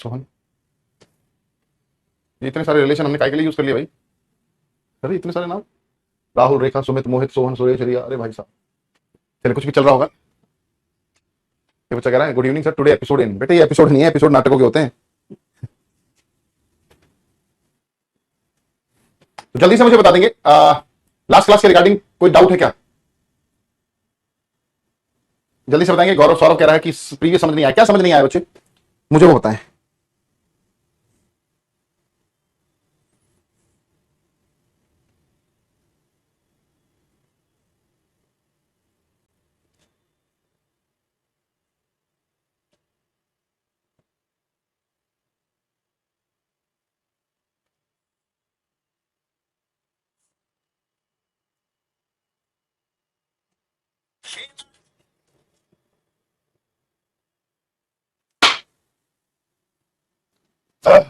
सोहन, ये इतने सारे रिलेशन हमने काय के लिए यूज कर लिया भाई? अरे इतने सारे नाम, राहुल, रेखा, सुमित, मोहित, सोहन, सुरेश, रिया। अरे भाई साहब, तेरे कुछ भी चल रहा होगा। ये बच्चा कह रहा है good evening sir, today episode in. बेटे ये एपिसोड नहीं है, एपिसोड नाटकों के होते हैं। तो जल्दी से मुझे बता देंगे लास्ट क्लास के रिगार्डिंग कोई डाउट है क्या? जल्दी से बताएंगे। गौरव सौरभ कह रहा है कि प्रीवियस समझ नहीं आया। क्या समझ नहीं आया बच्चे, मुझे वो बताएं।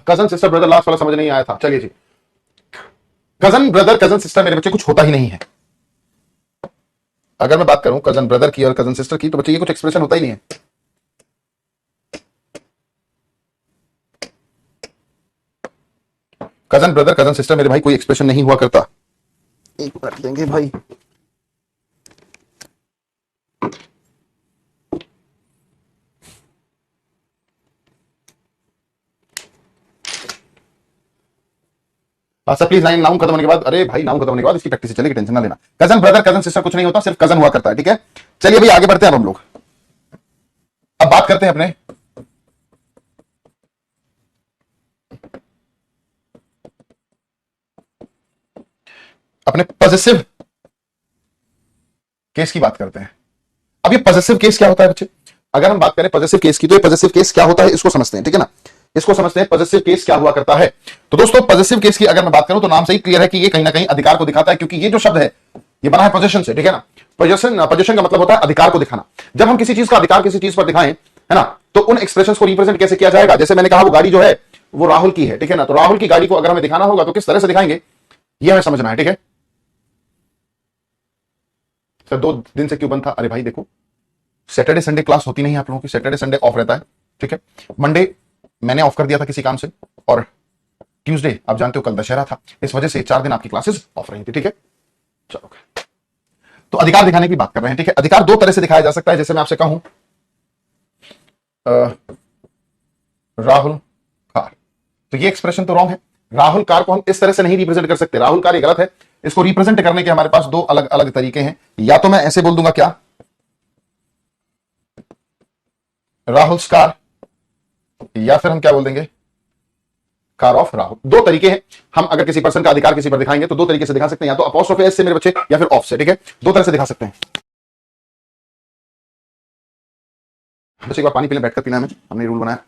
कजन सिस्टर ब्रदर लास्ट वाला समझ नहीं आया था। चलिए जी, कजन ब्रदर कजन सिस्टर मेरे बच्चे कुछ होता ही नहीं है। अगर मैं बात करूं कजन ब्रदर की और कजन सिस्टर की, तो बच्चे ये कुछ एक्सप्रेशन होता ही नहीं है। कजन ब्रदर कजन सिस्टर मेरे भाई कोई एक्सप्रेशन नहीं हुआ करता। एक मिनट देंगे भाई। सर प्लीज नाउन खत्म होने के बाद, अरे भाई नाउन खत्म होने के बाद इसकी प्रैक्टिस चलेगी, टेंशन ना लेना। कजन ब्रदर कजन सिस्टर कुछ नहीं होता, सिर्फ कजन हुआ करता है। ठीक है, चलिए भाई आगे बढ़ते हैं। अब हम लोग अब बात करते हैं अपने पॉजिटिव केस की बात करते हैं। अब ये पॉजिटिव केस क्या होता है बच्चे? अगर हम बात करें पॉजिटिव केस की, तो ये पॉजिटिव केस क्या होता है इसको समझते हैं। ठीक है ना, इसको समझते हैं पॉजिटिव केस क्या हुआ करता है। तो दोस्तों पॉजिटिव केस की अगर मैं बात करूं तो नाम से ही क्लियर है कि ये कहीं ना कहीं अधिकार को दिखाता है, क्योंकि ये जो शब्द है ये बना है पोजीशन से। ठीक है ना, पोजीशन का मतलब होता है अधिकार को दिखाना। जब हम किसी चीज का अधिकार किसी चीज पर दिखाएं, है ना, तो उन एक्सप्रेशंस को रिप्रेजेंट कैसे किया जाएगा? जैसे मैंने कहा वो गाड़ी जो है वो राहुल की है। ठीक है ना, तो राहुल की गाड़ी को अगर हमें दिखाना होगा तो किस तरह से दिखाएंगे, ये हमें समझना है। ठीक है सर, 2 दिन से क्यों बंद था? अरे भाई देखो, सैटरडे संडे क्लास होती नहीं है आप लोगों की, सैटरडे संडे ऑफ रहता है। ठीक है, मंडे मैंने ऑफ कर दिया था किसी काम से, और ट्यूसडे आप जानते हो कल दशहरा था, इस वजह से 4 दिन आपकी क्लासेस ऑफ रही थी। ठीक है, चलो तो अधिकार दिखाने की बात कर रहे हैं। ठीक है, अधिकार 2 तरह से दिखाया जा सकता है। जैसे मैं आपसे कहूं राहुल कार, तो ये एक्सप्रेशन तो रॉन्ग है। राहुल कार को हम इस तरह से नहीं रिप्रेजेंट कर सकते, राहुल कार ये गलत है। इसको रिप्रेजेंट करने के हमारे पास 2 अलग अलग तरीके हैं। या तो मैं ऐसे बोल दूंगा, क्या, राहुल कार, या फिर हम क्या बोल देंगे, कार ऑफ राहुल। 2 तरीके हैं। हम अगर किसी पर्सन का अधिकार किसी पर दिखाएंगे तो 2 तरीके से दिखा सकते हैं, या तो अपॉस्ट्रोफी एस से मेरे बच्चे, या फिर ऑफ से। ठीक है, 2 तरह से दिखा सकते हैं। बस एक बार पानी पीने बैठकर पीना है, हमने रूल बनाया।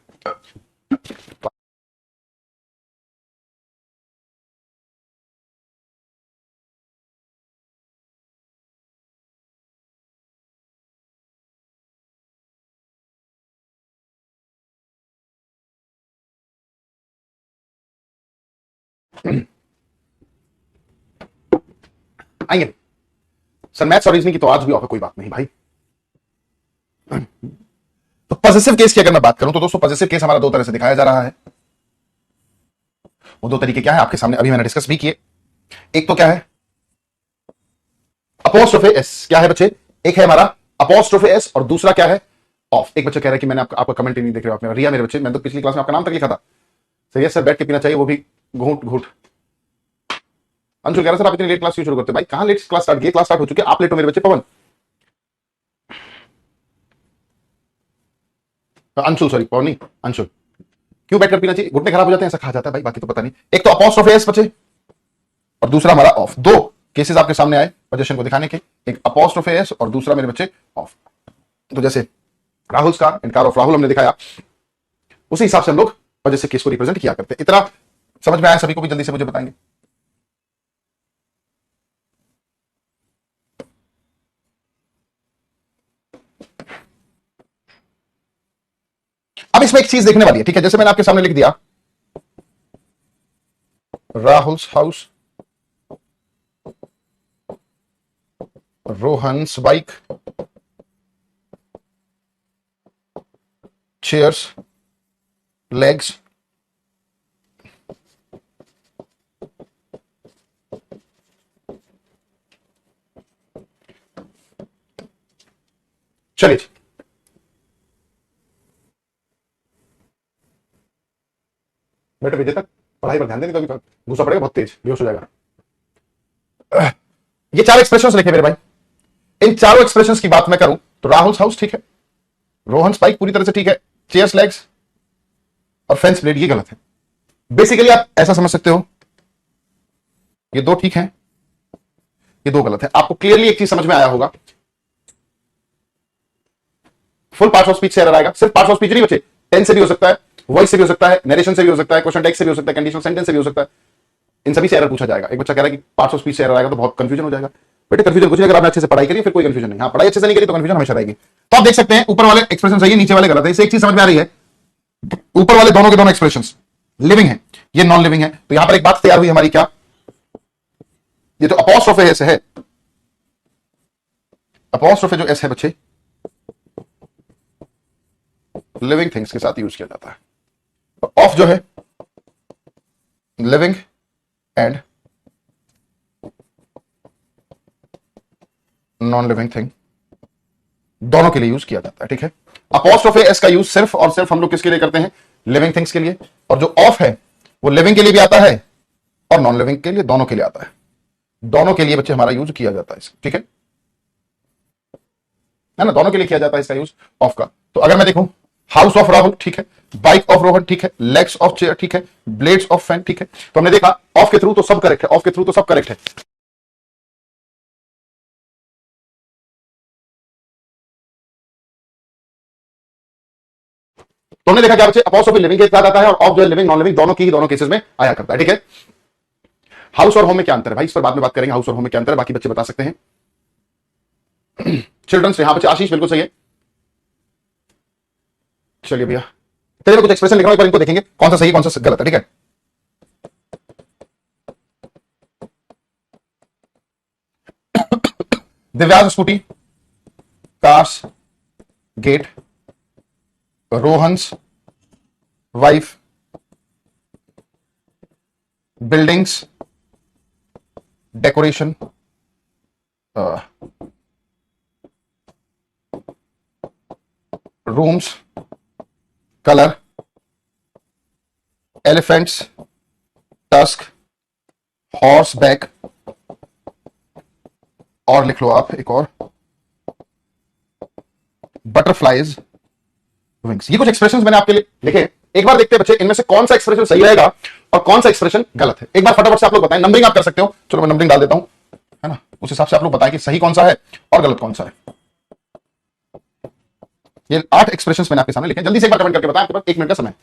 आएंगे सर, मैथ्स और रीजनिंग की तो आज भी ऑफ है, कोई बात नहीं भाई। तो पॉजिटिव केस की अगर मैं बात करूं तो दोस्तों पॉजिटिव केस हमारा 2 तरह से दिखाया जा रहा है। वो 2 तरीके क्या है आपके सामने अभी मैंने डिस्कस भी किए। एक तो क्या है अपोस्ट्रोफे एस, क्या है बच्चे? एक है हमारा अपोस्ट्रोफे एस, और दूसरा क्या है, ऑफ। एक बच्चा कह रहा है कि मैंने आपका कमेंट ही नहीं देख रहे हो आपने। रिया मेरे बच्चे, मैंने तो पिछली क्लास में आपका नाम तक लिखा था। सर यस सर, बैठ के पीना चाहिए, वो भी घूट घूट। अंशुल कह रहा सर आप इतनी लेट क्लास क्यों शुरू करते हो? भाई कहां लेट क्लास स्टार्ट की, क्लास स्टार्ट हो चुकी है, आप लेट हो मेरे बच्चे। पवन, अंशुल सॉरी पवन नहीं, अंशुल। क्यों बैठकर पीना चाहिए? घुटने खराब हो जाते हैं ऐसा कहा जाता है भाई, बाकी तो पता नहीं। एक तो अपोस्ट्रोफे एस बच्चे, और दूसरा हमारा ऑफ। 2 केसेस आपके सामने आए पोजीशन को दिखाने के, एक अपोस्ट्रोफे एस और दूसरा मेरे बच्चे ऑफ। तो जैसे Rahul car and car of Rahul हमने दिखाया, उसी हिसाब से हम लोग पॉजिटिव केस को रिप्रेजेंट किया करते हैं। इतना समझ में आया सभी को? भी जल्दी से मुझे बताएंगे। अब इसमें एक चीज देखने वाली है। ठीक है, जैसे मैंने आपके सामने लिख दिया Rahul's house, Rohan's bike, chairs, legs, चलिए जी, बेटे विजय तक पढ़ाई पर ध्यान देने, तो गुस्सा पड़ेगा बहुत तेज, बेहोश हो जाएगा। ये चार एक्सप्रेशंस लिखे मेरे भाई। इन चारों एक्सप्रेशंस की बात मैं करूं तो राहुल हाउस ठीक है, रोहन स्पाइक पूरी तरह से ठीक है, चेयर्स लेग्स और फेंस ब्लेड ये गलत है। बेसिकली आप ऐसा समझ सकते हो, ये दो ठीक है, ये दो गलत है। आपको क्लियरली एक चीज समझ में आया होगा, फुल पार्ट्स ऑफ स्पीच से एरर आएगा। सिर्फ पार्ट्स ऑफ स्पीच नहीं बचे, टेंस से भी हो सकता है, वॉइस से भी हो सकता है, नरेशन से भी हो सकता है, क्वेश्चन टेक्स्ट से भी हो सकता है, कंडीशनल सेंटेंस से भी हो सकता है। इन सभी से एरर पूछा जाएगा। एक बच्चा कह रहा है कि पार्ट्स ऑफ स्पीच से एरर आएगा तो बहुत कंफ्यूजन हो जाएगा। बेटे कंफ्यूजन कुछ नहीं, अगर आपने अच्छे से पढ़ाई करी फिर कोई कंफ्यूजन नहीं। हाँ, पढ़ाई अच्छे से नहीं करी तो कंफ्यूजन हमेशा रहेगी। तो आप देख सकते हैं ऊपर वाले एक्सप्रेशन सही है, नीचे वाले गलत है। इससे एक चीज समझ में आ रही है, ऊपर वाले दोनों के दोनों एक्सप्रेशन लिविंग है, ये नॉन लिविंग है। तो यहां पर एक बात तैयार हुई हमारी, क्या ये जो अपॉस्ट्रोफे एस है, अपॉस्ट्रोफे जो एस है बच्चे, लिविंग थिंग्स के साथ यूज किया जाता है। तो ऑफ जो है living and non living thing दोनों के लिए यूज किया जाता है, ठीक है। अपॉस्ट्रोफे एस का यूज सिर्फ और सिर्फ हम लोग किसके लिए करते हैं, लिविंग थिंग्स के लिए। और जो ऑफ है वो लिविंग के लिए भी आता है और नॉन लिविंग के लिए, दोनों के लिए आता है। दोनों के लिए बच्चे हमारा यूज किया जाता है, ठीक है ना, दोनों के लिए किया जाता है इसका यूज ऑफ का। तो अगर मैं देखूं, हाउस ऑफ राहुल ठीक है, बाइक ऑफ रोहन ठीक है, लेग्स ऑफ चेयर ठीक है, ब्लेड्स ऑफ फैन ठीक है। तो हमने देखा ऑफ के थ्रू तो सब करेक्ट है, ऑफ के थ्रू तो सब करेक्ट है। तो हमने देखा क्या बच्चे, अपॉस्ट्रोफी लिविंग के साथ आता है और ऑफ जो है लिविंग नॉन लिविंग दोनों की ही दोनों केसेस में आया करता है, ठीक है। हाउस और होम में क्या अंतर है भाई, इस पर बाद में बात करेंगे, हाउस और होम में क्या अंतर है, बाकी बच्चे बता सकते हैं। चिल्ड्रंस, यहां बच्चे आशीष बिल्कुल सही है। चलिए भैया, तेरे कुछ एक्सप्रेशन लिख रहा हूं, एक बार इनको देखेंगे कौन सा सही कौन सा गलत है, ठीक है। Divyansh scooty, cars, gate, Rohan's wife, buildings, decoration, rooms, colour, elephants, tusk, horse back, और लिख लो आप एक और, बटरफ्लाइज विंग्स। ये कुछ एक्सप्रेशंस मैंने आपके लिए लिखे। एक बार देखते हैं बच्चे इनमें से कौन सा एक्सप्रेशन सही रहेगा और कौन सा एक्सप्रेशन गलत है। एक बार फटाफट से आप लोग बताएं, नंबरिंग आप कर सकते हो। चलो मैं नंबरिंग डाल देता हूं, है ना, उस हिसाब से आप लोग बताएं कि सही कौन सा है और गलत कौन सा है। ये 8 एक्सप्रेशंस मैंने आपके सामने लिखे, जल्दी से एक बार कमेंट करके बताएं, आपके पास 1 मिनट का समय।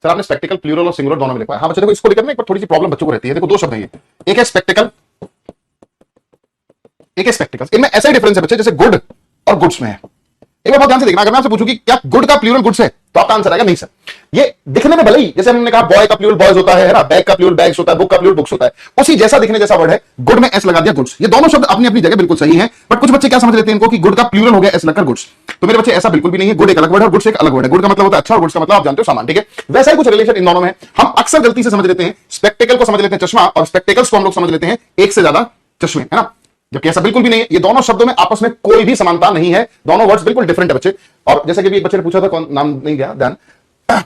सर आपने स्पेक्टिकल प्लूरल और सिंगुलर दोनों में लिखा है। हाँ बच्चे देखो, इसको लेकर ना एक थोड़ी सी प्रॉब्लम बच्चों को रहती है। देखो दो शब्द है ये, एक है स्पेक्टिकल, एक है स्पेक्टिकल्स। इनमें ऐसा ही डिफरेंस है बच्चे जैसे गुड और गुड्स में है। एक बार बहुत ध्यान से देखना, अगर मैं आपसे पूछूं कि क्या गुड का प्लूरल गुड्स है तो आपका आंसर आएगा नहीं सर। ये दिखने में भले ही, जैसे हमने कहा बॉय का प्लूरल बॉयज होता है ना, बैग का प्लूरल बैग्स होता है, बुक का प्लूरल बुक्स होता है, उसी जैसा दिखने जैसा वर्ड है। गुड में एस लगा दिया, गुड्स। ये दोनों शब्द अपनी अपनी जगह बिल्कुल सही है, बट कुछ बच्चे क्या समझ लेते हैं इनको कि गुड का प्लूरल हो गया एस लगकर गुड्स। तो मेरे बच्चे ऐसा बिल्कुल भी नहीं है। गुड एक अलग वर्ड है और गुड्स एक अलग वर्ड है। गुड का मतलब होता है अच्छा और गुड्स का मतलब आप जानते हो सामान, ठीक है। वैसा ही कुछ रिलेशन इन दोनों में। हम अक्सर गलती से समझ लेते हैं, स्पेक्टिकल को समझ लेते हैं चश्मा और स्पेक्टिकल्स को हम लोग समझ लेते हैं एक से ज्यादा चश्मे, है ना, जबकि ऐसा बिल्कुल भी नहीं है। ये दोनों शब्दों में आपस में कोई भी समानता नहीं है, दोनों वर्ड्स बिल्कुल डिफरेंट है बच्चे। और जैसे कि भी एक बच्चे ने पूछा था, कौन नाम नहीं गया ध्यान,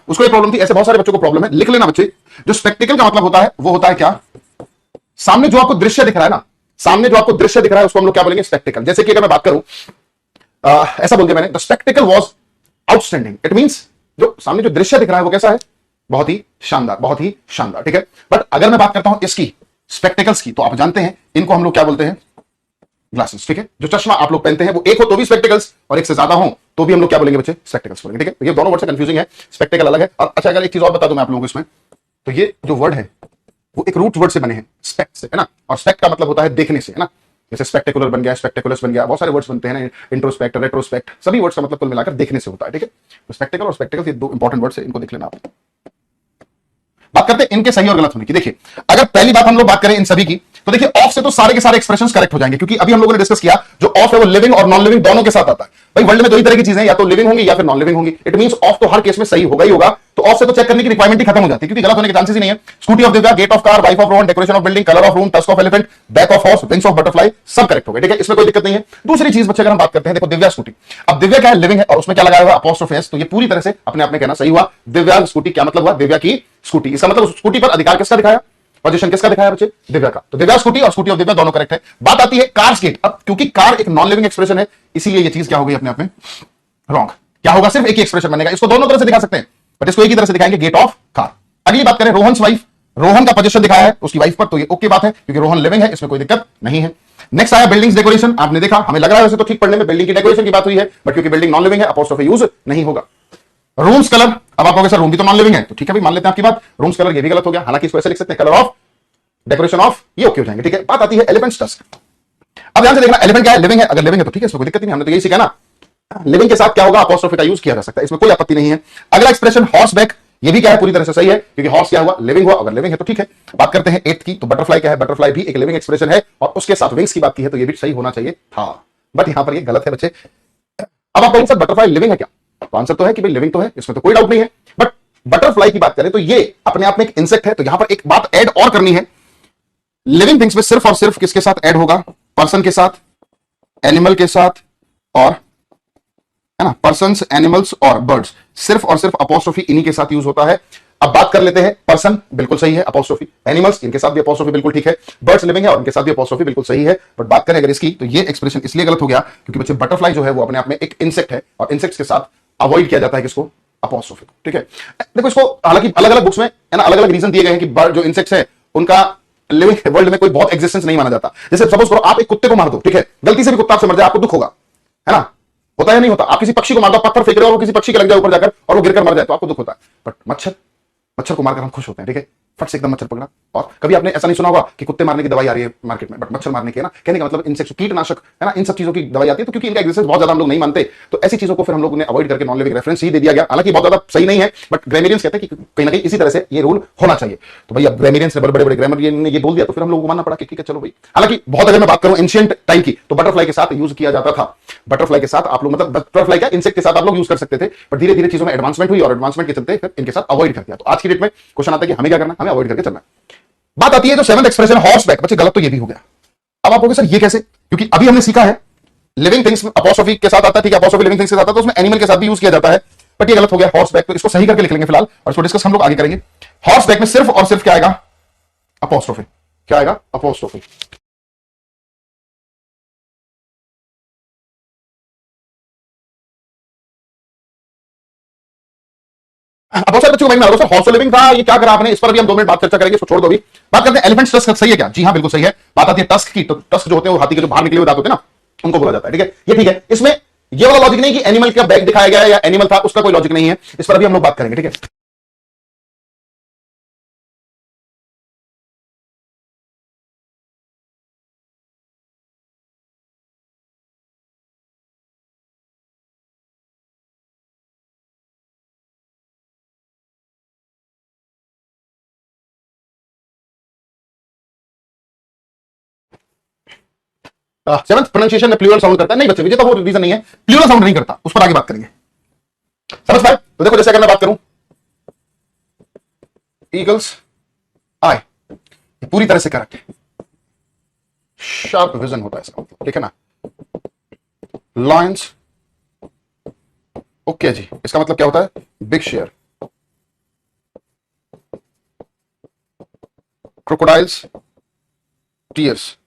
उसको ये प्रॉब्लम थी, ऐसे बहुत सारे बच्चों को प्रॉब्लम है। लिख लेना बच्चे, जो स्पेक्टिकल का मतलब होता है वो होता है क्या, सामने जो आपको दृश्य दिख रहा है ना, सामने जो आपको दृश्य दिख रहा है उसको हम लोग क्या बोलेंगे, स्पेक्टिकल। जैसे कि अगर मैं बात करूं, ऐसा बोल दिया मैंने, the spectacled was outstanding, it means जो सामने जो दृश्य दिख रहा है वो कैसा है, बहुत ही शानदार, बहुत ही शानदार, ठीक है। बट अगर मैं बात करता हूं इसकी स्पेक्टिकल्स की, तो आप जानते हैं इनको हम लोग क्या बोलते हैं, ग्लासेस, ठीक है। जो चश्मा आप लोग पहनते हैं वो एक हो तो भी स्पेक्टिकल्स, और एक से ज्यादा हो तो भी हम लोग क्या बोलेंगे बच्चे, स्पेक्टिकल्स बोलेंगे, ठीक है। ये दोनों वर्ड से कंफ्यूजिंग है, स्पेक्टिकल अलग है। और अच्छा, अगर एक चीज और बता दूं मैं आप लोगों को इसमें, तो ये जो वर्ड है वो एक रूट वर्ड से बने हैं, स्पेक्ट से, है ना। और स्पेक्ट का मतलब होता है देखने से, है ना। जैसे स्पेक्टेकुलर बन गया, स्पेक्टेकुलस बन गया, बहुत सारे वर्ड्स बनते हैं ना, इंट्रोस्पेक्ट, रेट्रोस्पेक्ट, सभी वर्ड्स का मतलब कुल मिलाकर देखने से होता है, ठीक है। तो स्पेक्टेकल और स्पेक्टिकल ये दो इंपॉर्टेंट वर्ड्स है, इनको देख लेना आप। बात करते हैं इनके सही और गलत होने की। देखिए, अगर पहली बात हम लोग बात करें इन सभी की, तो देखिए ऑफ से तो सारे के सारे एक्सप्रेशंस करेक्ट हो जाएंगे, क्योंकि अभी हम लोगों ने डिस्कस किया जो ऑफ है वो लिविंग और नॉन लिविंग दोनों के साथ आता है। भाई वर्ल्ड में दो ही तरह की चीजें, या तो लिविंग होंगी या फिर नॉन लिविंग होंगी। इट मींस ऑफ तो हर केस में सही होगा ही होगा, तो ऑफ से तो चेक करने की रिक्वायरमेंट ही खत्म हो जाती है, क्योंकि गलत होने के चांसेस ही नहीं है। Scooty of Divya, gate of car, wife of Rohan, decoration of building, colour of room, tusk of elephant, back of horse, wings of butterfly, सब करेक्ट हो गए, ठीक है। इसमें कोई दिक्कत नहीं है। दूसरी चीज बच्चे अगर हम बात करते हैं, देखो दिव्या स्कूटी, अब दिव्या क्या है, लिविंग है, और उसमें क्या लगाया हुआ, अपोस्ट्रोफ एस, तो ये पूरी तरह से अपने आप में कहना सही हुआ। दिव्या स्कूटी क्या मतलब हुआ, दिव्या की स्कूटी, इसका मतलब स्कूटी पर अधिकार किसका दिखाया, पोजीशन किसका दिखाया बच्चे, दिव्या का। तो दिव्या स्कूटी और स्कूटी ऑफ दिव्या दोनों करेक्ट है। बात आती है कार्स गेट। अब क्योंकि कार एक नॉन लिविंग एक्सप्रेशन है, इसीलिए ये चीज क्या हो गई अपने आप में रॉन्ग। क्या होगा, सिर्फ एक ही एक्सप्रेशन बनेगा, इसको दोनों तरह से दिखा सकते हैं बट इसको एक ही तरह से दिखाएंगे, गेट ऑफ कार। अगली बात करें, रोहन वाइफ, रोहन का पोजीशन दिखाया है उसकी वाइफ पर, तो ये ओके बात है, क्योंकि रोहन लिविंग है, इसमें कोई दिक्कत नहीं है। नेक्स्ट आया बिल्डिंग्स डेकोरेशन, आपने देखा, हमें लग रहा है वैसे तो ठीक पढ़ने में बिल्डिंग की डेकोरेशन की बात हुई है, बट क्योंकि बिल्डिंग नॉन लिविंग है, अपोस्ट्रोफी यूज नहीं होगा। रूम्स कलर, अब आप कहोगे सर रूम भी तो नॉन लिविंग है, तो ठीक है भाई, मान लेते हैं आपकी बात, रूम्स कलर ये भी गलत हो गया, हालांकि इसको ऐसे लिख सकते हैं, कलर ऑफ, डेकोरेशन ऑफ, ये ओके हो जाएंगे, ठीक है। बात आती है एलिफेंट्स टस्क। अब ध्यान से देखना, एलिफेंट क्या है, लिविंग है, अगर लिविंग है तो ठीक है, इसमें कोई दिक्कत नहीं, हमने तो यही सीखा ना, लिविंग के साथ क्या होगा, अपोस्ट्रोफी का यूज किया जा सकता है, इसमें कोई आपत्ति नहीं है। अगला एक्सप्रेशन हॉर्स बैक, ये भी क्या है, पूरी तरह से सही है, क्योंकि हॉर्स क्या हुआ, लिविंग हुआ, अगर लिविंग है तो ठीक है। बात करते हैं एथ की, तो बटरफ्लाई क्या है, बटरफ्लाई भी एक लिविंग एक्सप्रेशन है, और उसके साथ विंग्स की बात की है, तो ये भी सही होना चाहिए था, बट यहां पर ये गलत है बच्चे। अब आप कहोगे सर बटरफ्लाई लिविंग है क्या, तो आंसर तो है कि भाई लिविंग तो है, इसमें तो कोई डाउट नहीं है, बट बटरफ्लाई की बात करें तो ये अपने आप में एक इंसेक्ट है, तो यहां पर एक बात ऐड और करनी है, लिविंग थिंग्स में सिर्फ और सिर्फ किसके साथ ऐड होगा, पर्सन के साथ, एनिमल के साथ, और है ना, पर्सन्स, एनिमल्स और बर्ड्स, सिर्फ और सिर्फ अपोस्ट्रोफी इन्हीं के साथ यूज होता है। अब बात कर लेते हैं, पर्सन बिल्कुल सही है अपोस्ट्रोफी, एनिमल्स इनके साथ भी अपोस्ट्रोफी बिल्कुल ठीक है, बर्ड्स लिविंग है और इनके साथ भी अपोस्ट्रोफी बिल्कुल सही है। बट बात करें अगर इसकी, तो ये एक्सप्रेशन इसलिए गलत हो गया क्योंकि बच्चे बटरफ्लाई जो है वो अपने आप में एक इंसेक्ट है, और इंसेक्ट्स के साथ अवॉइड किया जाता है किसको, अपोस्ट्रोफी, ठीक है। देखो इसको हालांकि अलग अलग बुक्स में है ना, अलग अलग रीजन दिए गए हैं कि जो इंसेक्ट्स है उनका लिविंग वर्ल्ड में कोई बहुत एग्जिस्टेंस नहीं माना जाता। जैसे सपोज करो आप एक कुत्ते को मार दो, ठीक है, गलती से भी कुत्ता आपसे मर जाए, आपको दुख होगा, है ना, होता है नहीं होता। आप किसी पक्षी को मार दो, पत्थर फेंक रहे हो, वो किसी पक्षी के लग जाए ऊपर जाकर और वो गिरकर मर जाए, तो आपको दुख होता है। बट मच्छर, मच्छर को मारकर हम खुश होते हैं, ठीक है, फट से एकदम मच्छर पकड़ा। और कभी आपने ऐसा नहीं सुना होगा कि कुत्ते मारने की दवाई आ रही है मार्केट में, बट मच्छर मारने की, है ना, कहने का मतलब इंसेक्ट, कीटनाशक, है ना, इन सब चीजों की दवाई आती है। तो क्योंकि इनका एग्जिस्टेंस बहुत ज्यादा हम लोग नहीं मानते, तो ऐसी चीजों को फिर हम लोग ने अवॉइड करके नॉन लिविंग रेफरेंस ही दे दिया गया। हालांकि बहुत ज्यादा सही नहीं है, बट ग्रामेरियंस कहते हैं कि कहीं ना कहीं इसी तरह से ये रूल होना चाहिए। तो भाई अब ग्रामेरियंस ने, बड़े बड़े ग्रामरियन ने ये बोल दिया, तो फिर हम लोग को मानना पड़ा कि ठीक है चलो भाई। हालांकि बहुत, अगर मैं बात करूं एंशिएंट टाइम की, तो बटरफ्लाई के साथ यूज किया जाता था, बटरफ्लाई के साथ आप लोग, मतलब बटरफ्लाई का इंसेक्ट के साथ आप लोग यूज कर सकते थे, पर धीरे धीरे चीजों में एडवांसमेंट हुई और एडवांसमेंट के चलते फिर इनके साथ अवॉइड कर दिया। तो आज की डेट में क्वेश्चन आता है कि हमें क्या करना, हमें अवॉइड करके चलना। बात आती है जो सेवंथ एक्सप्रेशन हॉर्स बैक, बच्चे गलत तो ये भी हो गया। अब आप कहोगे सर ये कैसे, क्योंकि अभी हमने सीखा है लिविंग थिंग्स अपोस्ट्रोफी के साथ आता है, ठीक है, अपोस्ट्रोफी लिविंग थिंग्स के साथ आता है, तो उसमें एनिमल के साथ भी यूज किया जाता है, बट ये गलत हो गया हॉर्स बैक। तो इसको सही करके लिख लेंगे फिलहाल, और इसको डिस्कस हम लोग आगे करेंगे। हॉर्स बैक में सिर्फ और सिर्फ क्या आएगा, अपोस्ट्रोफी, क्या आएगा, अपोस्ट्रोफी। बहुत सारे बच्चों को मैं सर हॉर्स लिविंग था, ये क्या करा आपने, इस पर भी हम 2 मिनट बात चर्चा करेंगे, इसको छोड़ दो। भी बात करते हैं एलिफेंट टस्क सही है क्या, जी हाँ बिल्कुल सही है। बात आती है टस्क की, तो टस्क जो होते हैं वो हाथी के जो बाहर निकले हुए दांत होते हैं ना, उनको बोला जाता है, ठीक है, ये ठीक है। इसमें ये वाला लॉजिक नहीं कि एनिमल का बैक दिखाया गया है या एनिमल था, उसका कोई लॉजिक नहीं है, इस पर भी हम लोग बात करेंगे, ठीक है। सेवंथ प्रोनाउंसिएशन में प्लूरल साउंड करता है, नहीं बच्चे विजय तो वो रीजन नहीं है, प्लूरल साउंड नहीं करता, उस पर आगे बात करेंगे, समझ पाए। तो देखो जैसे अगर मैं बात करूं ईगल्स आए, पूरी तरह से करेक्ट है, शार्प विजन होता है इसका मतलब, ठीक है ना। लायंस, ओके जी, इसका मतलब क्या होता है, big share. Crocodiles, tears,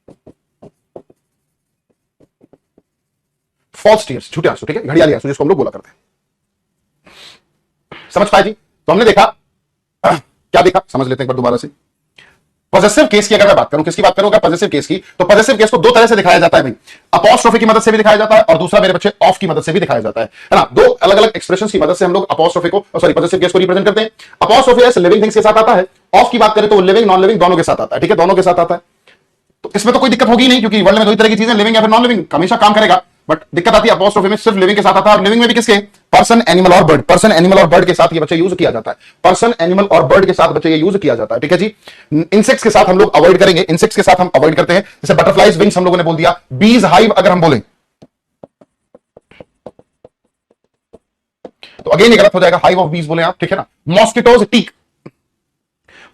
false tears, झूठे आंसू, ठीक है, घड़ियाली आंसू जिसको हम लोग बोला करते हैं। समझ पाए जी। तो हमने देखा क्या देखा, समझ लेते हैं एक बार दोबारा से। पॉजेसिव केस की अगर मैं बात करूं, किसकी बात करूं, पॉजेसिव केस की, तो पॉजेसिव केस को दो तरह से दिखाया जाता है भाई। अपॉस्ट्रोफी की मदद से भी दिखाया जाता है और दूसरा मेरे बच्चे ऑफ की मदद से भी दिखाया जाता है ना। दो अलग अलग एक्सप्रेशन की मदद से हम लोग अपॉस्ट्रोफी को, सॉरी, पॉजेसिव केस को रिप्रेजेंट करते हैं। अपॉस्ट्रोफी ऐसे लिविंग थिंग्स के साथ आता है, ऑफ की बात करें तो वो लिविंग नॉन लिविंग दोनों के साथ आता है, ठीक है, दोनों के साथ आता है। तो इसमें तो कोई दिक्कत होगी नहीं, क्योंकि वर्ल्ड में दो ही तरह की चीजें, लिविंग या फिर नॉन लिविंग, हमेशा काम करेगा। बट दिक्कत आती है अपॉस्ट्रोफी में, सिर्फ लिविंग के साथ आता है, और लिविंग में भी किसके, पर्सन, एनिमल और बर्ड, पर्सन, एनिमल और बर्ड के साथ ये बच्चे यूज किया जाता है, पर्सन, एनिमल और बर्ड के साथ बच्चे ये यूज किया जाता है, ठीक है जी। इंसेक्ट्स के साथ हम लोग अवॉइड करेंगे, इंसेक्ट्स के साथ हम अवॉइड करते हैं, जैसे बटरफ्लाइज विंग्स हम लोगों ने बोल दिया, बीज हाइव अगर हम बोलें तो अगेन ये गलत हो जाएगा, हाइव ऑफ बीज बोले आप, ठीक है ना। Mosquitoes, tick,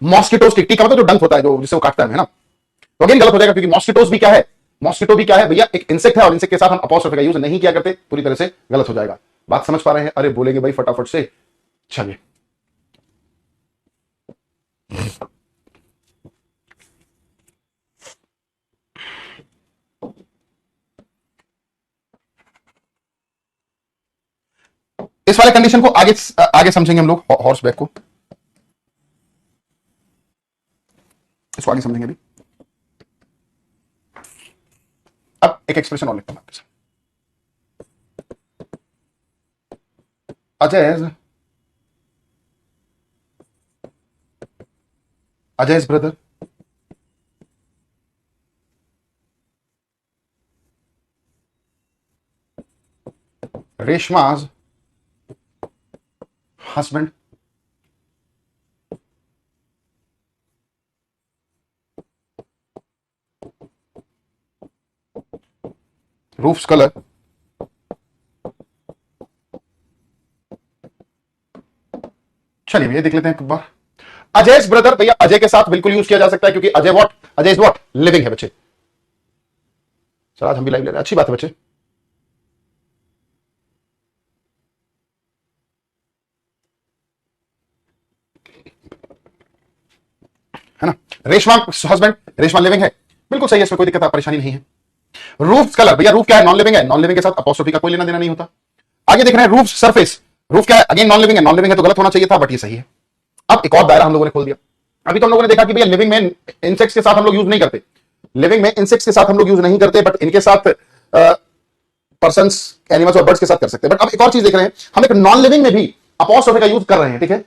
mosquitoes tick, tick का मतलब जो डंक होता है, जो जिससे वो काटता है ना, तो अगेन गलत हो जाएगा, क्योंकि मॉस्किटोज भी क्या है, मॉस्किटो भी क्या है भैया, एक इंसेक्ट है, और इंसेक्ट के साथ हम अपॉस्ट्रोफी का यूज नहीं किया करते, पूरी तरह से गलत हो जाएगा। बात समझ पा रहे हैं, अरे बोलेंगे भाई फटाफट से, चलिए। इस वाले कंडीशन को आगे आगे समझेंगे हम लोग, हॉर्स बैक को, इसको आगे समझेंगे अभी। अब एक एक्सप्रेशन और लिखता हूं आपके साथ। Ajay, Ajay brother Reshma's husband roofs colour, चलिए ये देख लेते हैं एक बार। अजय ब्रदर भैया, अजय के साथ बिल्कुल यूज किया जा सकता है, क्योंकि Ajay what, Ajay is what, living है बच्चे। चल आज हम भी लाइव ले रहे हैं, अच्छी बात है बच्चे, है ना। रेशमा हस्बैंड, रेशमा लिविंग है, बिल्कुल सही है, इसमें कोई दिक्कत परेशानी नहीं है। रूफ कलर भैया, रूफ क्या है, नॉन लिविंग है, नॉन लिविंग के साथ अपॉस्ट्रोफी का कोई लेना देना नहीं होता। आगे देख रहे हैं रूफ सरफेस, रूफ क्या है, अगेन नॉन लिविंग है, नॉन लिविंग है तो गलत होना चाहिए था, बट ये सही है। अब एक और दायरा हम लोगों ने खोल दिया। अभी तो हम लोगों ने देखा कि भैया लिविंग में इंसेक्ट्स के साथ हम लोग यूज नहीं करते, लिविंग में इंसेक्ट्स के साथ हम लोग यूज नहीं करते, बट इनके साथ पर्सन, एनिमल्स और बर्ड्स के साथ कर सकते हैं। बट अब एक और चीज देख रहे हैं, हम एक नॉन लिविंग में भी अपॉस्ट्रोफी का यूज कर रहे हैं, ठीक है,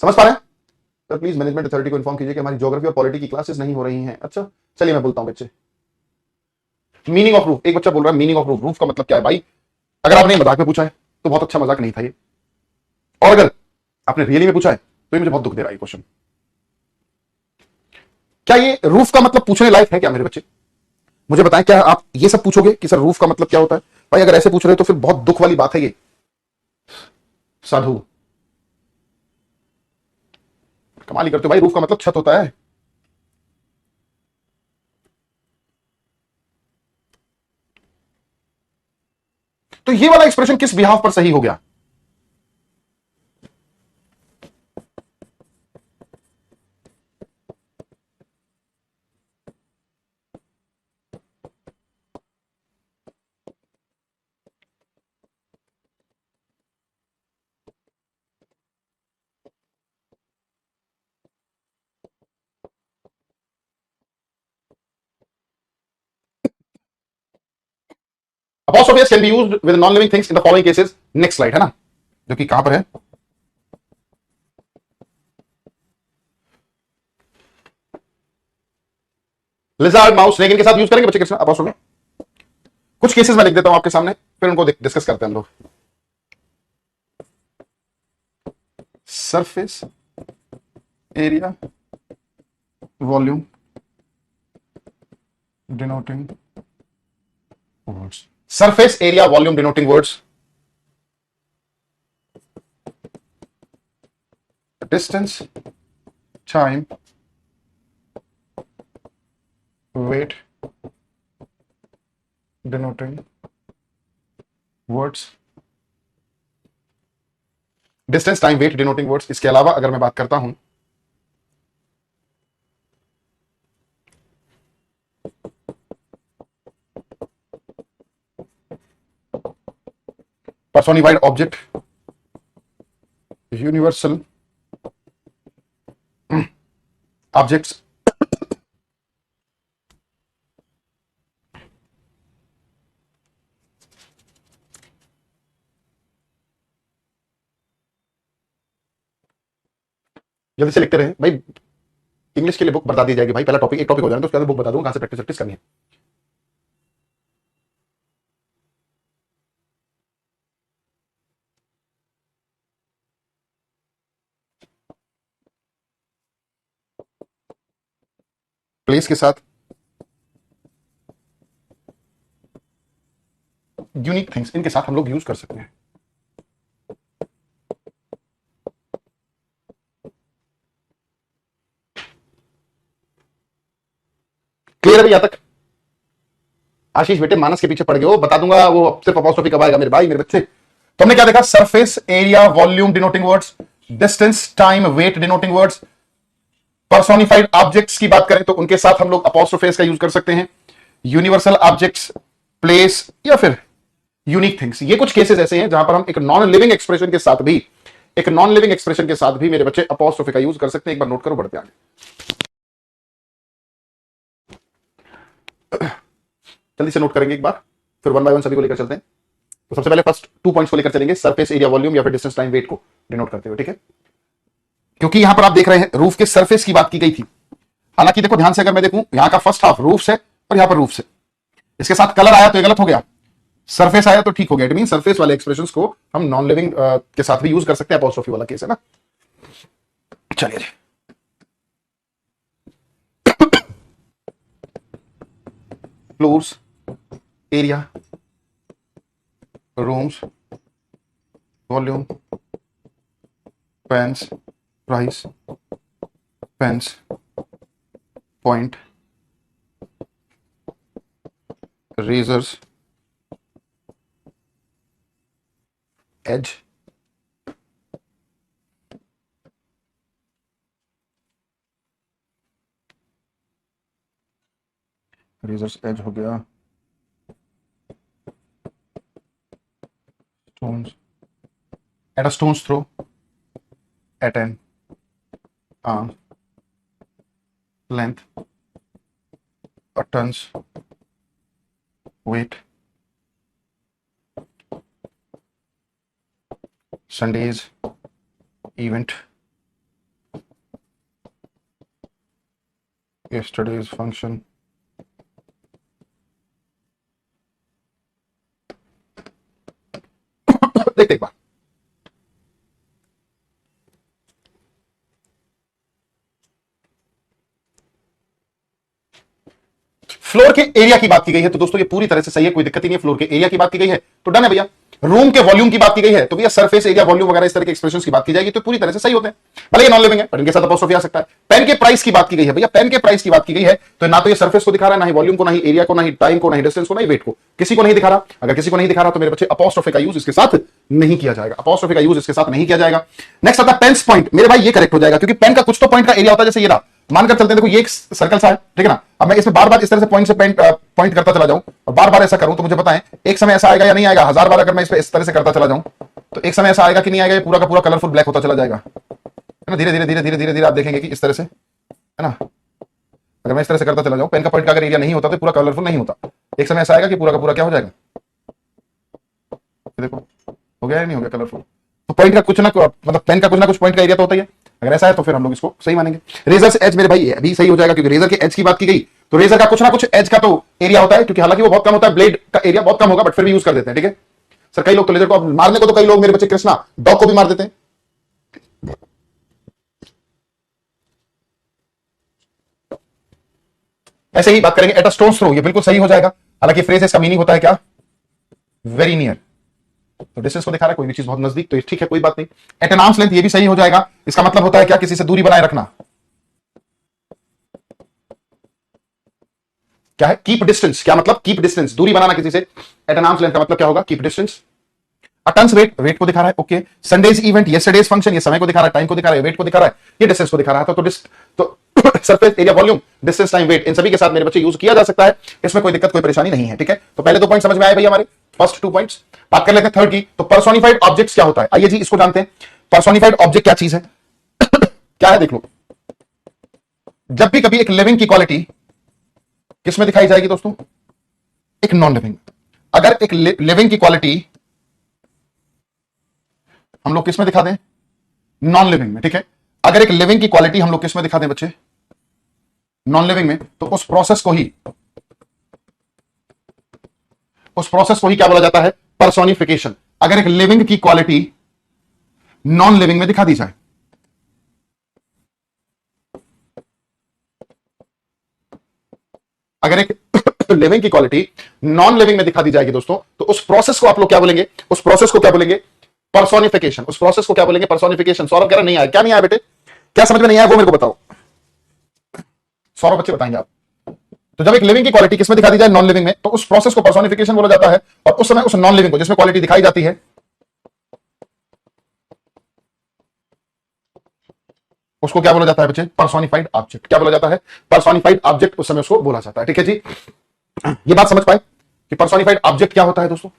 समझ पा रहे हैं। तो प्लीज मैनेजमेंट अथॉरिटी को इन्फॉर्म कीजिए कि हमारी ज्योग्राफी और पॉलिटी की क्लासेस नहीं हो रही हैं। अच्छा चलिए मैं बोलता हूं बच्चे, मीनिंग ऑफ रूफ, एक बच्चा बोल रहा है मीनिंग ऑफ रूफ, रूफ का मतलब क्या है भाई। अगर आपने मजाक में पूछा है तो बहुत अच्छा मजाक नहीं था ये, और अगर आपने रियली में पूछा है तो ये मुझे बहुत दुख दे रहा है क्वेश्चन। क्या ये रूफ का मतलब पूछने लायक है क्या मेरे बच्चे, मुझे बताएं। क्या आप ये सब पूछोगे कि सर रूफ का मतलब क्या होता है, भाई अगर ऐसे पूछ रहे हो तो फिर बहुत दुख वाली बात है ये। साधु कमाल ही करते हो भाई, रूफ का मतलब छत होता है। तो ये वाला एक्सप्रेशन किस बिहाफ पर सही हो गया। Apostrophe can be used with non-living things in the following cases. Next slide है ना, जो कि कहां पर है, लिजार्ड, माउस, स्नेक, इनके साथ यूज करेंगे बच्चे किस apostrophe। कुछ केसेस मैं लिख देता हूं आपके सामने, फिर उनको डिस्कस करते हैं हम लोग। Surface area volume denoting words, surface area volume denoting words, distance, time, weight denoting words, distance time weight denoting words. इसके अलावा अगर मैं बात करता हूं personified ऑब्जेक्ट, यूनिवर्सल ऑब्जेक्ट्स, जल्दी से लिखते रहे भाई। इंग्लिश के लिए बुक बता दी जाएगी भाई, पहला टॉपिक एक टॉपिक हो जाए तो उसके बाद बुक बता दूंगा कहां से प्रैक्टिस प्रैक्टिस करनी है। प्लेस के साथ यूनिक थिंग्स, इनके साथ हम लोग यूज कर सकते हैं। क्लियर है यहां तक? आशीष बेटे मानस के पीछे पड़ गए हो, बता दूंगा वो सिर्फ अपॉस्ट्रोफी कब आएगा मेरे भाई मेरे बच्चे। तो हमने क्या देखा? Surface area volume denoting words, distance time weight denoting words, personified objects की बात करें तो उनके साथ हम लोग अपॉस्ट्रोफेस का यूज कर सकते हैं, यूनिवर्सल ऑब्जेक्ट्स, प्लेस या फिर यूनिक थिंग्स। ये कुछ केसेस ऐसे हैं जहां पर हम एक नॉन लिविंग एक्सप्रेशन के साथ भी, एक नॉन लिविंग एक्सप्रेशन के साथ भी मेरे बच्चे अपॉस्ट्रोफी का यूज कर सकते हैं। एक बार नोट करो, बढ़ते आगे। जल्दी से नोट करेंगे एक बार, फिर वन बाय वन सभी को लेकर चलते हैं। तो सबसे पहले फर्स्ट 2 पॉइंट्स को लेकर चलेंगे, सरफेस एरिया वॉल्यूम या फिर डिस्टेंस टाइम वेट को डिनोट करते हुए, ठीक है? क्योंकि यहां पर आप देख रहे हैं रूफ के सरफेस की बात की गई थी। हालांकि देखो ध्यान से, अगर मैं देखूं यहां का फर्स्ट हाफ रूफ है और यहां पर रूफ है, इसके साथ कलर आया तो ये गलत हो गया, सरफेस आया तो ठीक हो गया। इट मीन सरफेस वाले एक्सप्रेशंस को हम नॉन लिविंग के साथ भी यूज कर सकते हैं, अपॉस्ट्रोफी वाला केस है ना। चलिए जी, floors, area, rooms, volume, pens, price, pens, point, razors, edge, razors edge हो गया, stones, at a stone's throw, at an arm length, a ton's weight, Sunday's event, yesterday's function, देखते एक बार। फ्लोर के एरिया की बात की गई है तो दोस्तों ये पूरी तरह से सही है, कोई दिक्कत ही नहीं है। फ्लोर के एरिया की बात की गई है तो डन है भैया। रूम के वॉल्यूम की बात की गई है तो भैया सरफेस एरिया वॉल्यूम वगैरह इस तरह के एक्सप्रेशंस की बात की जाएगी तो पूरी तरह से सही होते हैं, भले ये नॉन लिविंग है पर इनके साथ अपॉस्ट्रोफी आ सकता है। पेन के प्राइस की बात की गई है भैया, पेन के प्राइस की बात की गई है तो ना तो ये सरफेस को दिखा रहा है, ना ही वॉल्यूम को, ना ही एरिया को, ना ही टाइम को, ना ही डिस्टेंस को, ना ही वेट को, किसी को नहीं दिखा रहा। अगर किसी को नहीं दिखा रहा तो मेरे बच्चे अपॉस्ट्रोफी का यूज इसके साथ नहीं किया जाएगा, अपॉस्ट्रोफी का यूज इसके साथ नहीं किया जाएगा। नेक्स्ट आता है पेन्स पॉइंट। मेरे भाई ये करेक्ट हो जाएगा क्योंकि पेन का कुछ तो पॉइंट का एरिया होता है, जैसे ये रहा, मानकर चलते हैं देखो ये एक सर्कल सा है, ठीक है ना। अब मैं इसमें बार बार इस तरह से पॉइंट से पॉइंट करता चला जाऊं और बार बार ऐसा करूं तो मुझे बताएं एक समय ऐसा आएगा या नहीं आएगा। 1000 बार अगर मैं इस तरह से करता चला जाऊं तो एक समय ऐसा आएगा कि नहीं आएगा, ये पूरा का पूरा कलरफुल ब्लैक होता चला जाएगा, है ना। धीरे धीरे धीरे धीरे धीरे धीरे आप देखेंगे कि इस तरह से, है ना। अगर मैं इस तरह से करता चला जाऊं, पेन का पॉइंट का अगर एरिया नहीं होता तो पूरा कलरफुल नहीं होता। एक समय ऐसा आएगा कि पूरा का पूरा क्या हो जाएगा, देखो हो गया या नहीं हो गया कलरफुल। तो पॉइंट का कुछ ना मतलब पेन का कुछ ना कुछ पॉइंट का एरिया तो होता ही है। अगर ऐसा है तो फिर हम लोग इसको सही मानेंगे। रेजर से एज मेरे भाई अभी सही हो जाएगा क्योंकि रेजर के एज की बात की गई तो रेजर का कुछ ना कुछ एज का तो एरिया होता है, क्योंकि हालांकि वो बहुत कम होता है, ब्लेड का एरिया बहुत कम होगा बट फिर भी यूज कर देते हैं, ठीक है सर। कई लोग तो लेजर को मारने को, तो कई लोग मेरे बच्चे कृष्णा डॉग को भी मार देते हैं। ऐसे ही बात करेंगे एट अ स्टोन्स थ्रो, ये बिल्कुल सही हो जाएगा। हालांकि फ्रेज इसका मीनिंग होता है क्या, वेरी नियर, तो डिस्टेंस को दिखा रहा है, कोई भी चीज बहुत नजदीक, तो ठीक है कोई बात नहीं। एट एन आर्म्स लेंथ ये भी सही हो जाएगा, इसका मतलब होता है क्या, किसी से दूरी बनाए रखना। क्या है? Keep distance. क्या मतलब? कीप डिस्टेंस, दूरी बनाना किसी से। एट एन आर्म्स लेंथ का मतलब क्या होगा? Keep distance. Turns weight, weight को दिखा रहा है। Okay, Sunday's event, yesterday's function, ये समय को दिखा रहा है, टाइम को दिखा रहा है, वेट को दिखा रहा है, ये डिस्टेंस को दिखा रहा था। तो surface area, volume, distance, time, weight, इन सभी के साथ मेरे बच्चे यूज किया जा सकता है। इसमें कोई दिक्कत, कोई परेशानी नहीं है। ठीक है, तो पहले 2 पॉइंट समझ में आए भैया हमारे, फर्स्ट 2 पॉइंट्स। बात कर लेते हैं थर्ड की। तो पर्सोनिफाइड ऑब्जेक्ट्स क्या होता है? आइए जी इसको जानते हैं। पर्सोनिफाइड ऑब्जेक्ट क्या चीज है? क्या है? देख लो, जब भी कभी एक लिविंग की क्वालिटी किस में दिखाई जाएगी दोस्तों? एक नॉन लिविंग। अगर एक लिविंग की क्वालिटी हम लोग किस में दिखा दें? नॉन लिविंग में। ठीक है, अगर एक लिविंग की क्वालिटी हम लोग किस में दिखा दें बच्चे? नॉन लिविंग में, तो उस प्रोसेस को ही क्या बोला जाता है? पर्सोनिफिकेशन। अगर एक लिविंग की क्वालिटी नॉन लिविंग में दिखा दी जाए, अगर एक लिविंग की क्वालिटी नॉन लिविंग में दिखा दी जाएगी दोस्तों, तो उस प्रोसेस को आप लोग क्या बोलेंगे? उस प्रोसेस को क्या बोलेंगे? पर्सोनिफिकेशन। उस प्रोसेस को क्या बोलेंगे? पर्सोनिफिकेशन। सौरभ कह रहा नहीं आया। क्या नहीं आया बेटे? क्या समझ में नहीं आया वो मेरे को बताओ। सौरभ बच्चे बताएंगे आप। तो जब एक लिविंग की क्वालिटी किसमें दिखा दी जाए? नॉन लिविंग में, तो उस प्रोसेस को पर्सोनिफिकेशन बोला जाता है। और उस समय उस नॉन लिविंग को, जिसमें क्वालिटी दिखाई जाती है, उसको क्या बोला जाता है बच्चे? Personified object. क्या बोला जाता है? पर्सोनिफाइड ऑब्जेक्ट उस समय उसको बोला जाता है। ठीक है जी, ये बात समझ पाए कि पर्सोनिफाइड ऑब्जेक्ट क्या होता है दोस्तों?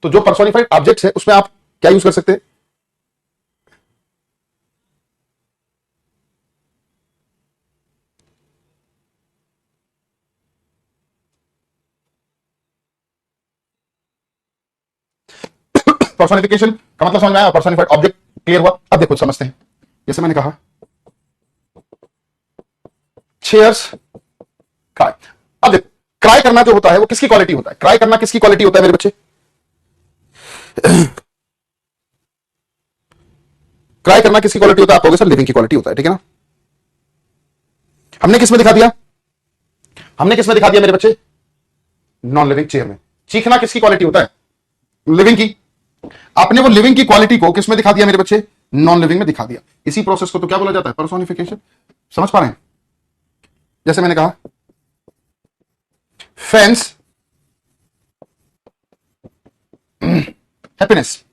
तो जो पर्सोनिफाइड ऑब्जेक्ट्स है उसमें आप क्या यूज कर सकते हैं? पर्सोनिफिकेशन का मतलब समझ में आया? पर्सोनिफाइड ऑब्जेक्ट क्लियर हुआ? अब देखो समझते हैं। जैसे मैंने कहा चेयर्स क्राई। अब देखो, क्राई करना जो होता है वो किसकी क्वालिटी होता है? क्राई करना किसकी क्वालिटी होता है मेरे बच्चे? क्राई करना किसकी क्वालिटी होता है? आप कहोगे सर लिविंग की क्वालिटी होता है। ठीक है ना, हमने किस में दिखा दिया? हमने किस में दिखा दिया मेरे बच्चे? नॉन लिविंग चेयर में। चीखना किसकी क्वालिटी होता है? लिविंग की। आपने वो लिविंग की क्वालिटी को किस में दिखा दिया मेरे बच्चे? नॉन लिविंग में दिखा दिया। इसी प्रोसेस को तो क्या बोला जाता है? पर्सोनिफिकेशन। समझ पा रहे हैं? जैसे मैंने कहा फैंस हैप्पीनेस,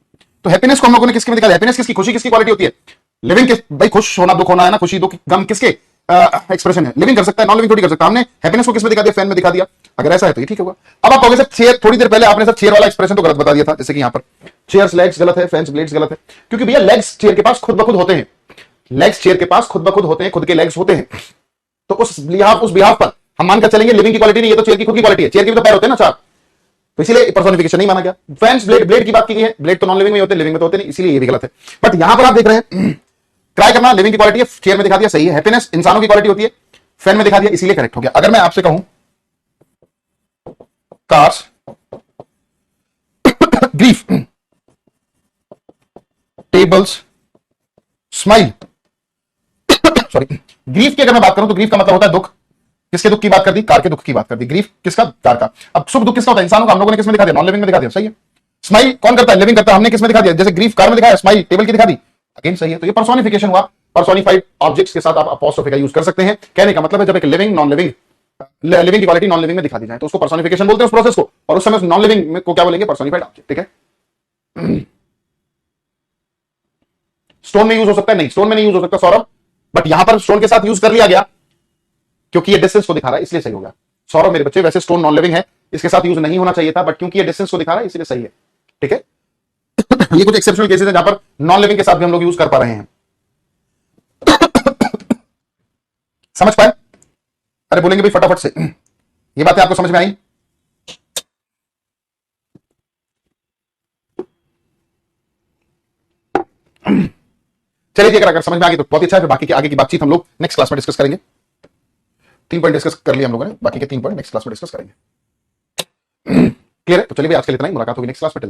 तो हैप्पीनेस को हम लोगों ने किसके में दिखा दिया? हैप्पीनेस किसकी, खुशी किसकी क्वालिटी होती है? लिविंग के। भाई खुश होना, दुख होना है ना, खुशी दुख गम किसके एक्सप्रेशन है? लिविंग कर सकता है, नॉन लिविंग थोड़ी कर सकता। हमने हैप्पीनेस को किस में दिखा दिया? फैन में दिखा दिया। अगर ऐसा है तो ये ठीक होगा। अब आप कहोगे सर चेयर, थोड़ी देर पहले आपने सर चेयर वाला एक्सप्रेशन तो गलत बता दिया था। जैसे कि यहां पर चेयर्स लेग्स गलत है, फैंस ब्लेड्स गलत है, क्योंकि भैया लेग्स चेयर के पास खुद ब खुद होते हैं। लेग्स चेयर के पास खुद ब खुद होते हैं, खुद के लेग्स होते हैं। तो उस बिहाफ पर हम मानकर चलेंगे लिविंग की क्वालिटी नहीं, ये तो चेयर की खुद की क्वालिटी है। चेयर के भी तो पैर होते हैं ना चार, तो इसीलिए पर्सोनिफिकेशन नहीं माना गया। फैंस ब्लेड, ब्लेड की बात की गई है। ब्लेड तो नॉन लिविंग में होते हैं, लिविंग में तो होते नहीं, इसीलिए ये भी गलत है। बट यहां पर आप देख रहे हैं क्राई करना लिविंग की क्वालिटी है, चेयर में दिखा दिया, सही है। हैप्पीनेस इंसानों की क्वालिटी होती है, फैन में दिखा दिया, इसीलिए करेक्ट हो गया। अगर मैं आपसे कहूं cars, grief, tables, smile, sorry, grief की अगर मैं बात करूं तो ग्रीफ का मतलब होता है दुख। किसके दुख की बात कर दी? कार के दुख की बात कर दी। ग्रीफ किसका? कार का। अब सुख दुख किसका होता है? इंसानों का। हम लोगों ने किसमें दिखा दिया? नॉन लिविंग में दिखा दिया, सही है। स्माइल कौन करता है? लिविंग करता है, हमने किसमें दिखा दिया? जैसे ग्रीफ कार में दिखाया, स्माइल टेबल की दिखा दी, अगेन सही है। तो ये पर्सोनिफिकेशन हुआ। पर्सोनिफाइड ऑब्जेक्ट्स के साथ आप अपोस्ट्रोफी का यूज कर सकते हैं। कहने का मतलब है जब एक लिविंग नॉन लिविंग, लिविंग की क्वालिटी नॉन लिविंग में दिखा दी जाए तो उसको पर्सोनिफिकेशन बोलते हैं उस प्रोसेस को, और उस समय नॉन लिविंग को क्या बोलेंगे? Personified object. ठीक है। स्टोन में यूज हो सकता है? नहीं, स्टोन में नहीं यूज हो सकता सौरभ, बट यहां पर स्टोन के साथ यूज कर लिया गया क्योंकि ये डिस्टेंस को दिखा रहा है, इसलिए सही हो गया। सौरभ मेरे बच्चे, वैसे स्टोन नॉन लिविंग है, इसके साथ यूज नहीं होना चाहिए था, बट क्योंकि ये डिस्टेंस को दिखा रहा है इसलिए सही है। ठीक है। ये कुछ एक्सेप्शनल केसेस हैं जहां पर नॉन लिविंग के साथ भी हम लोग यूज कर पा रहे हैं। समझ पाए? अरे बोलेंगे भाई फटाफट से, ये बातें आपको समझ में आई? चलिए, अगर समझ में आ गई तो बहुत अच्छा है। फिर बाकी के आगे की बातचीत हम लोग नेक्स्ट क्लास में डिस्कस करेंगे। 3 पॉइंट डिस्कस कर लिए हम लोगों ने, बाकी के 3 पॉइंट नेक्स्ट क्लास में डिस्कस करेंगे। क्लियर है? तो चलिए आज के लिए इतना ही, मुलाकात होगी नेक्स्ट क्लास में।